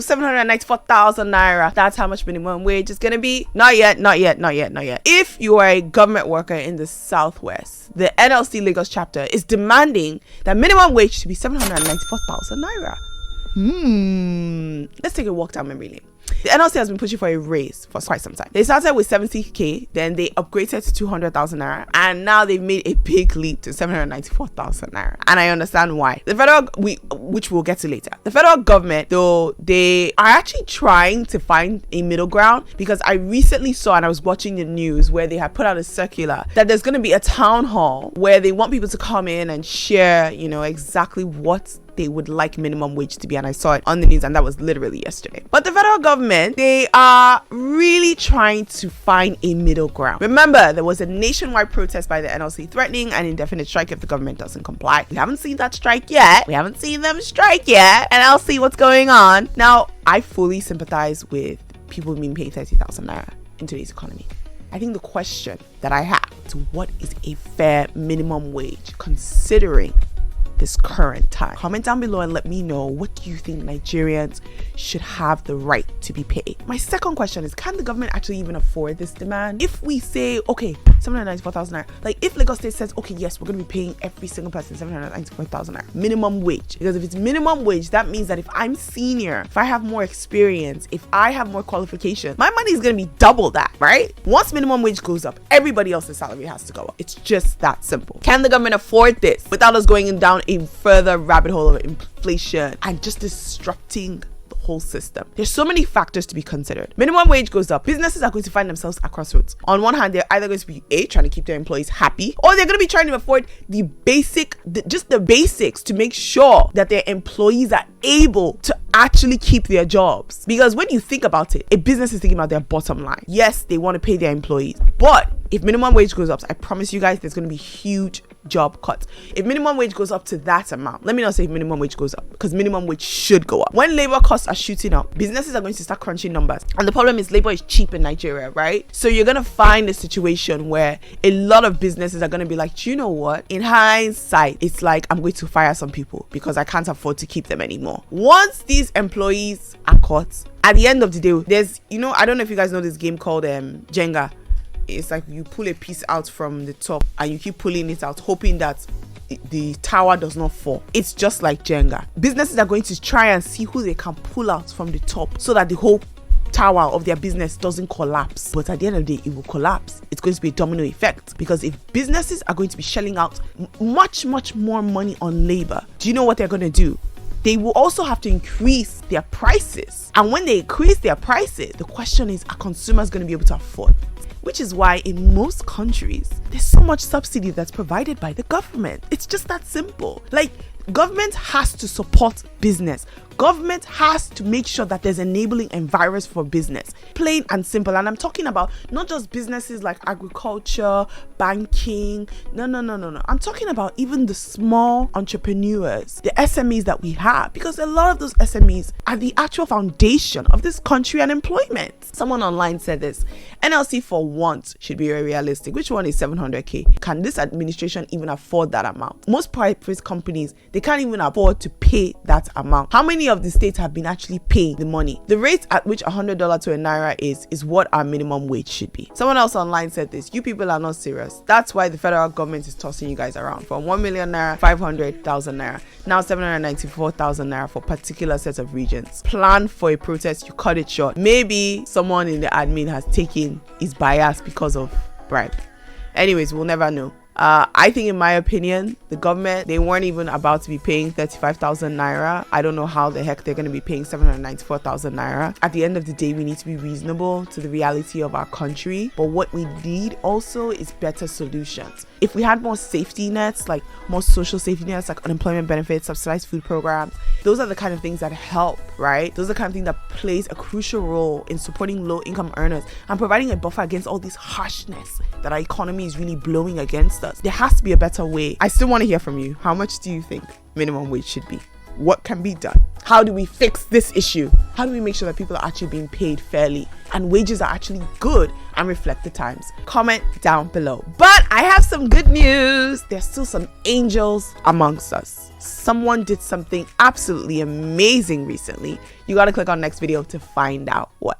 794,000 naira. That's how much minimum wage is going to be. Not yet. If you are a government worker in the Southwest, the NLC Lagos chapter is demanding that minimum wage should be 794,000 naira. Let's take a walk down memory lane. The NLC has been pushing for a raise for quite some time. They started with 70k, then they upgraded to 200,000 naira, and now they've made a big leap to 794,000 naira. And I understand why. The federal, which we'll get to later. The federal government, though, they are actually trying to find a middle ground, because I recently saw, and I was watching the news where they had put out a circular that there's going to be a town hall where they want people to come in and share, exactly what they would like minimum wage to be, and I saw it on the news, and that was literally yesterday. But the federal government, they are really trying to find a middle ground. Remember, there was a nationwide protest by the NLC threatening an indefinite strike if the government doesn't comply. We haven't seen that strike yet. We haven't seen them strike yet, and I'll see what's going on. Now, I fully sympathize with people being paid 30,000 naira in today's economy. I think the question that I have is, what is a fair minimum wage considering this current time? Comment down below and let me know, what do you think Nigerians should have the right to be paid? My second question is, can the government actually even afford this demand? If we say, okay, 794,000 naira, like if Lagos State says, okay, yes, we're going to be paying every single person 794,000 naira minimum wage, because if it's minimum wage, that means that if I'm senior, if I have more experience, if I have more qualifications, my money is going to be double that, right? Once minimum wage goes up, everybody else's salary has to go up. It's just that simple. Can the government afford this without us going down a further rabbit hole of inflation and just disrupting the whole system? There's so many factors to be considered. Minimum wage goes up, businesses are going to find themselves at crossroads. On one hand, they're either going to be trying to keep their employees happy, or they're going to be trying to afford the basics to make sure that their employees are able to actually keep their jobs. Because when you think about it, a business is thinking about their bottom line. Yes, they want to pay their employees, but if minimum wage goes up, I promise you guys, there's going to be huge job cuts. If minimum wage goes up to that amount, let me not say if minimum wage goes up, because minimum wage should go up. When labor costs are shooting up, businesses are going to start crunching numbers, and the problem is labor is cheap in Nigeria, right? So you're going to find a situation where a lot of businesses are going to be like, do you know what, in hindsight, it's like, I'm going to fire some people because I can't afford to keep them anymore. Once these employees are caught, at the end of the day, there's, I don't know if you guys know this game called Jenga. It's like you pull a piece out from the top and you keep pulling it out, hoping that the tower does not fall. It's just like Jenga. Businesses are going to try and see who they can pull out from the top so that the whole tower of their business doesn't collapse. But at the end of the day, it will collapse. It's going to be a domino effect, because if businesses are going to be shelling out much more money on labor, do you know what they're going to do? They will also have to increase their prices. And when they increase their prices, the question is, are consumers going to be able to afford? Which is why in most countries, there's so much subsidy that's provided by the government. It's just that simple. Like, government has to support business. Government has to make sure that there's enabling environments for business. Plain and simple. And I'm talking about not just businesses like agriculture, banking. No. I'm talking about even the small entrepreneurs, the SMEs that we have, because a lot of those SMEs are the actual foundation of this country and employment. Someone online said this: NLC for once should be realistic. Which one is 700k? Can this administration even afford that amount? Most private companies, they can't even afford to pay that amount. How many of the states have been actually paying the money? The rate at which $100 to a naira is what our minimum wage should be. Someone else online said this: you people are not serious. That's why the federal government is tossing you guys around from 1 million naira, 500,000 naira, now 794,000 naira for particular sets of regions. Plan for a protest, you cut it short. Maybe someone in the admin has taken his bias because of bribe. Anyways, we'll never know. I think, in my opinion, the government, they weren't even about to be paying 35,000 naira. I don't know how the heck they're going to be paying 794,000 naira. At the end of the day, we need to be reasonable to the reality of our country. But what we need also is better solutions. If we had more safety nets, like more social safety nets, like unemployment benefits, subsidized food programs, those are the kind of things that help, right? Those are the kind of things that plays a crucial role in supporting low-income earners and providing a buffer against all this harshness that our economy is really blowing against us. There has to be a better way. I still want to hear from you. How much do you think minimum wage should be? What can be done? How do we fix this issue? How do we make sure that people are actually being paid fairly and wages are actually good and reflect the times? Comment down below. But I have some good news. There's still some angels amongst us. Someone did something absolutely amazing recently. You got to click on next video to find out what.